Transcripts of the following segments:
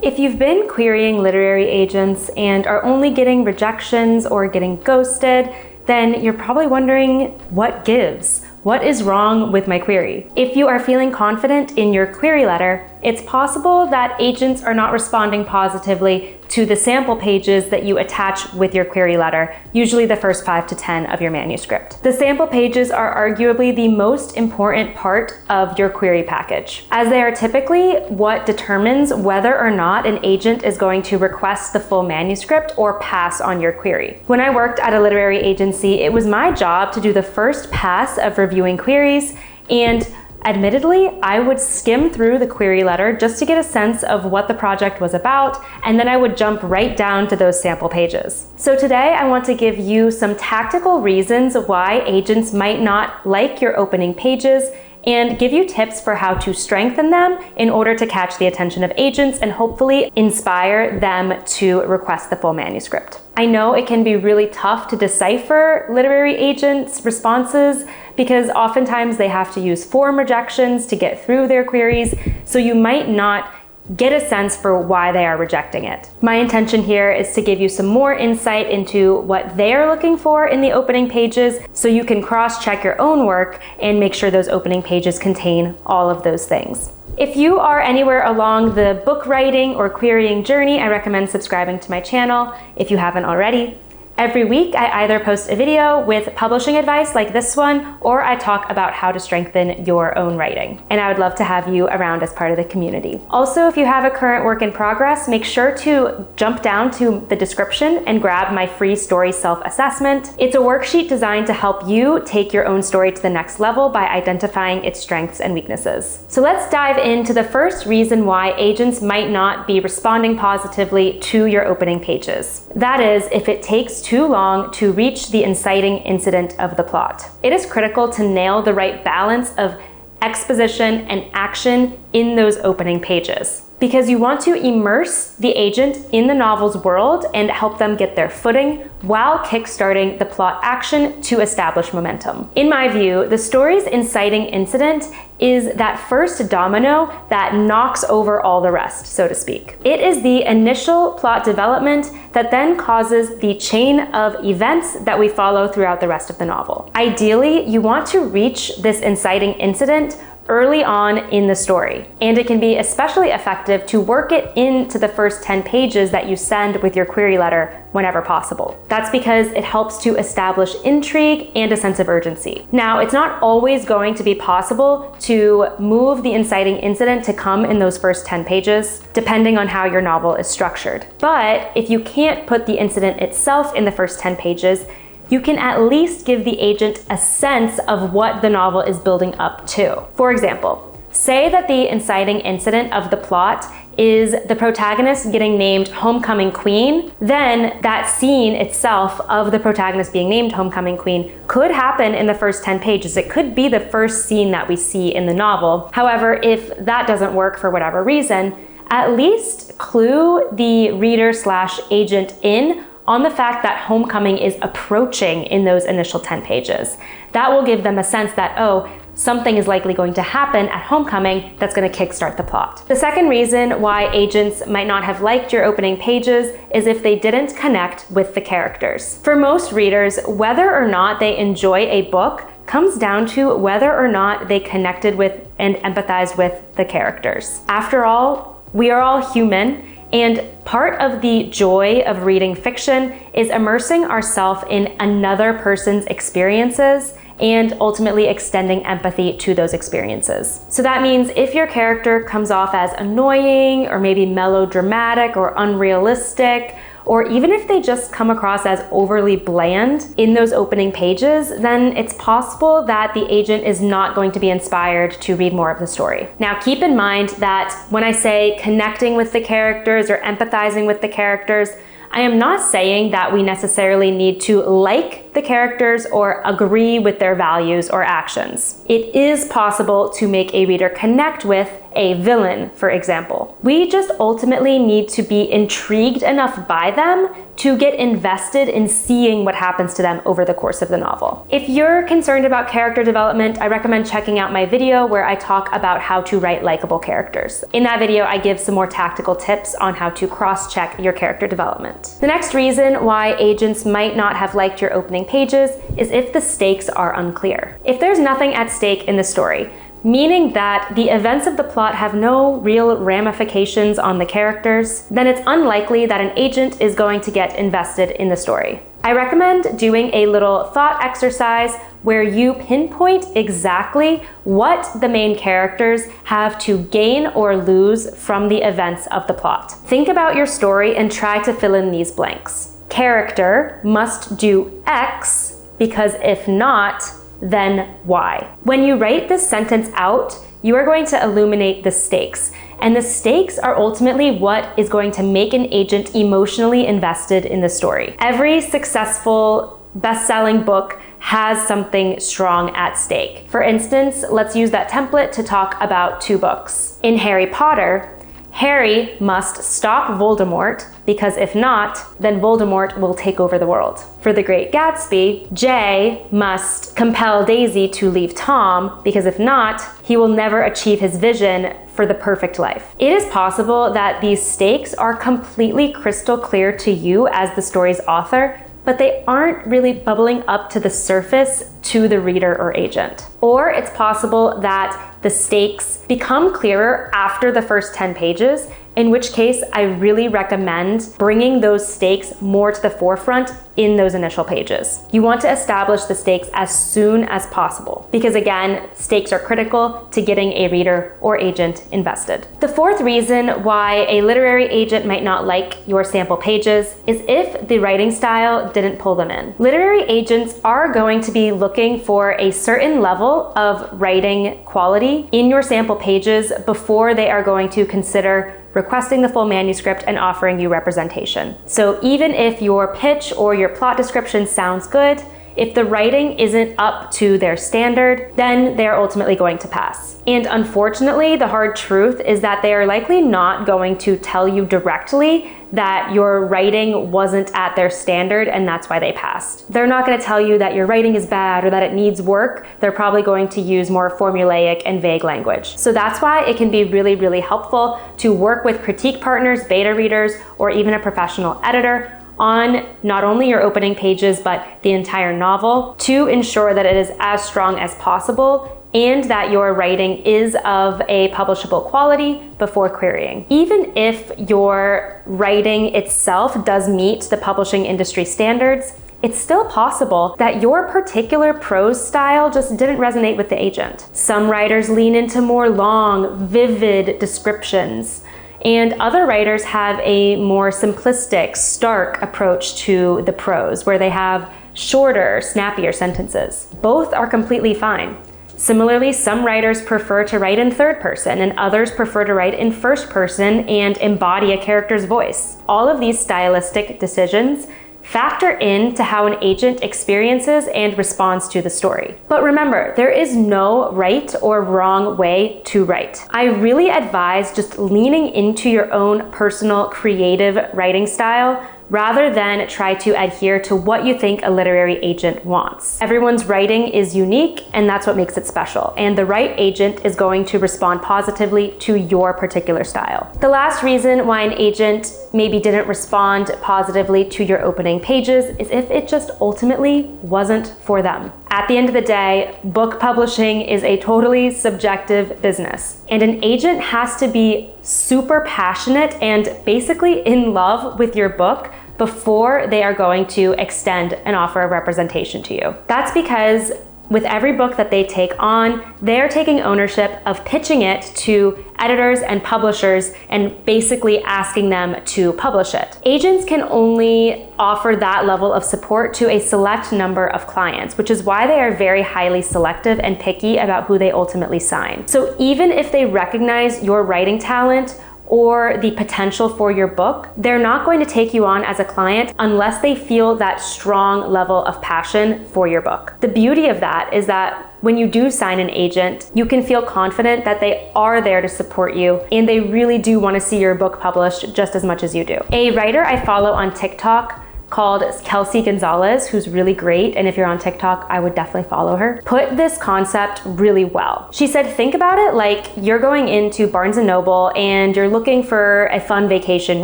If you've been querying literary agents and are only getting rejections or getting ghosted, then you're probably wondering, what gives? What is wrong with my query? If you are feeling confident in your query letter, it's possible that agents are not responding positively to the sample pages that you attach with your query letter, usually the first 5 to 10 of your manuscript. The sample pages are arguably the most important part of your query package, as they are typically what determines whether or not an agent is going to request the full manuscript or pass on your query. When I worked at a literary agency, it was my job to do the first pass of reviewing queries, and admittedly, I would skim through the query letter just to get a sense of what the project was about, and then I would jump right down to those sample pages. So today I want to give you some tactical reasons why agents might not like your opening pages and give you tips for how to strengthen them in order to catch the attention of agents and hopefully inspire them to request the full manuscript. I know it can be really tough to decipher literary agents' responses because oftentimes they have to use form rejections to get through their queries, so you might not get a sense for why they are rejecting it. My intention here is to give you some more insight into what they are looking for in the opening pages so you can cross-check your own work and make sure those opening pages contain all of those things. If you are anywhere along the book writing or querying journey, I recommend subscribing to my channel if you haven't already. Every week, I either post a video with publishing advice like this one, or I talk about how to strengthen your own writing. And I would love to have you around as part of the community. Also, if you have a current work in progress, make sure to jump down to the description and grab my free story self-assessment. It's a worksheet designed to help you take your own story to the next level by identifying its strengths and weaknesses. So let's dive into the first reason why agents might not be responding positively to your opening pages. That is, if it takes too long to reach the inciting incident of the plot. It is critical to nail the right balance of exposition and action in those opening pages, because you want to immerse the agent in the novel's world and help them get their footing while kickstarting the plot action to establish momentum. In my view, the story's inciting incident is that first domino that knocks over all the rest, so to speak. It is the initial plot development that then causes the chain of events that we follow throughout the rest of the novel. Ideally, you want to reach this inciting incident early on in the story, and it can be especially effective to work it into the first 10 pages that you send with your query letter whenever possible. That's because it helps to establish intrigue and a sense of urgency. Now, it's not always going to be possible to move the inciting incident to come in those first 10 pages, depending on how your novel is structured. But if you can't put the incident itself in the first 10 pages, you can at least give the agent a sense of what the novel is building up to. For example, say that the inciting incident of the plot is the protagonist getting named Homecoming Queen, then that scene itself of the protagonist being named Homecoming Queen could happen in the first 10 pages. It could be the first scene that we see in the novel. However, if that doesn't work for whatever reason, at least clue the reader/agent in on the fact that homecoming is approaching in those initial 10 pages. That will give them a sense that, oh, something is likely going to happen at homecoming that's going to kickstart the plot. The second reason why agents might not have liked your opening pages is if they didn't connect with the characters. For most readers, whether or not they enjoy a book comes down to whether or not they connected with and empathized with the characters. After all, we are all human, and part of the joy of reading fiction is immersing ourselves in another person's experiences and ultimately extending empathy to those experiences. So that means if your character comes off as annoying or maybe melodramatic or unrealistic, or even if they just come across as overly bland in those opening pages, then it's possible that the agent is not going to be inspired to read more of the story. Now, keep in mind that when I say connecting with the characters or empathizing with the characters, I am not saying that we necessarily need to like the characters or agree with their values or actions. It is possible to make a reader connect with a villain, for example. We just ultimately need to be intrigued enough by them to get invested in seeing what happens to them over the course of the novel. If you're concerned about character development, I recommend checking out my video where I talk about how to write likable characters. In that video, I give some more tactical tips on how to cross-check your character development. The next reason why agents might not have liked your opening pages is if the stakes are unclear. If there's nothing at stake in the story, meaning that the events of the plot have no real ramifications on the characters, then it's unlikely that an agent is going to get invested in the story. I recommend doing a little thought exercise where you pinpoint exactly what the main characters have to gain or lose from the events of the plot. Think about your story and try to fill in these blanks. Character must do X because if not, then Y. When you write this sentence out, you are going to illuminate the stakes. And the stakes are ultimately what is going to make an agent emotionally invested in the story. Every successful best-selling book has something strong at stake. For instance, let's use that template to talk about 2 books. In Harry Potter, Harry must stop Voldemort because if not, then Voldemort will take over the world. For The Great Gatsby, Jay must compel Daisy to leave Tom because if not, he will never achieve his vision for the perfect life. It is possible that these stakes are completely crystal clear to you as the story's author, but they aren't really bubbling up to the surface to the reader or agent. Or it's possible that the stakes become clearer after the first 10 pages, in which case I really recommend bringing those stakes more to the forefront in those initial pages. You want to establish the stakes as soon as possible because again, stakes are critical to getting a reader or agent invested. The fourth reason why a literary agent might not like your sample pages is if the writing style didn't pull them in. Literary agents are going to be looking for a certain level of writing quality in your sample pages before they are going to consider requesting the full manuscript and offering you representation. So even if your pitch or your plot description sounds good, if the writing isn't up to their standard, then they're ultimately going to pass. And unfortunately, the hard truth is that they are likely not going to tell you directly that your writing wasn't at their standard and that's why they passed. They're not going to tell you that your writing is bad or that it needs work. They're probably going to use more formulaic and vague language. So that's why it can be really, really helpful to work with critique partners, beta readers, or even a professional editor on not only your opening pages, but the entire novel to ensure that it is as strong as possible and that your writing is of a publishable quality before querying. Even if your writing itself does meet the publishing industry standards, it's still possible that your particular prose style just didn't resonate with the agent. Some writers lean into more long, vivid descriptions, and other writers have a more simplistic, stark approach to the prose, where they have shorter, snappier sentences. Both are completely fine. Similarly, some writers prefer to write in third person and others prefer to write in first person and embody a character's voice. All of these stylistic decisions factor into how an agent experiences and responds to the story. But remember, there is no right or wrong way to write. I really advise just leaning into your own personal creative writing style rather than try to adhere to what you think a literary agent wants. Everyone's writing is unique, and that's what makes it special. And the right agent is going to respond positively to your particular style. The last reason why an agent maybe didn't respond positively to your opening pages is if it just ultimately wasn't for them. At the end of the day, book publishing is a totally subjective business, and an agent has to be super passionate and basically in love with your book before they are going to extend an offer of representation to you. That's because with every book that they take on, they're taking ownership of pitching it to editors and publishers and basically asking them to publish it. Agents can only offer that level of support to a select number of clients, which is why they are very highly selective and picky about who they ultimately sign. So even if they recognize your writing talent or the potential for your book, they're not going to take you on as a client unless they feel that strong level of passion for your book. The beauty of that is that when you do sign an agent, you can feel confident that they are there to support you and they really do want to see your book published just as much as you do. A writer I follow on TikTok called Kelsey Gonzalez, who's really great, and if you're on TikTok, I would definitely follow her, put this concept really well. She said, think about it like you're going into Barnes & Noble and you're looking for a fun vacation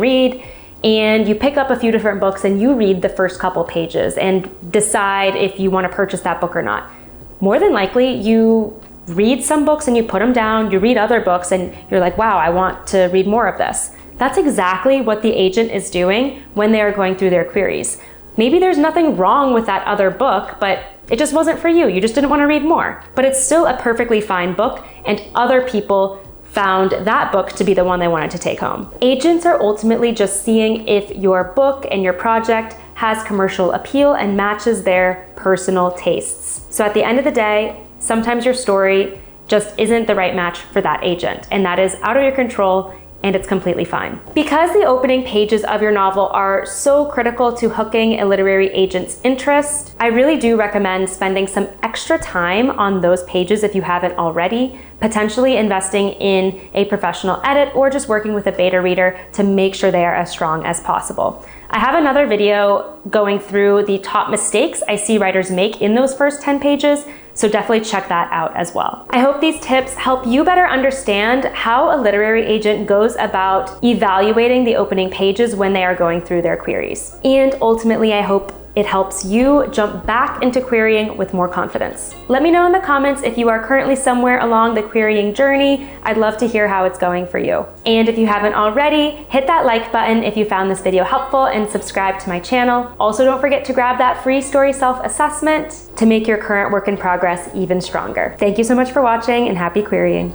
read, and you pick up a few different books and you read the first couple pages and decide if you want to purchase that book or not. More than likely, you read some books and you put them down, you read other books and you're like, wow, I want to read more of this. That's exactly what the agent is doing when they are going through their queries. Maybe there's nothing wrong with that other book, but it just wasn't for you. You just didn't want to read more. But it's still a perfectly fine book, and other people found that book to be the one they wanted to take home. Agents are ultimately just seeing if your book and your project has commercial appeal and matches their personal tastes. So at the end of the day, sometimes your story just isn't the right match for that agent, and that is out of your control, and it's completely fine. Because the opening pages of your novel are so critical to hooking a literary agent's interest, I really do recommend spending some extra time on those pages if you haven't already, potentially investing in a professional edit or just working with a beta reader to make sure they are as strong as possible. I have another video going through the top mistakes I see writers make in those first 10 pages, so definitely check that out as well. I hope these tips help you better understand how a literary agent goes about evaluating the opening pages when they are going through their queries. And ultimately, I hope it helps you jump back into querying with more confidence. Let me know in the comments if you are currently somewhere along the querying journey. I'd love to hear how it's going for you. And if you haven't already, hit that like button if you found this video helpful and subscribe to my channel. Also, don't forget to grab that free story self-assessment to make your current work in progress even stronger. Thank you so much for watching and happy querying.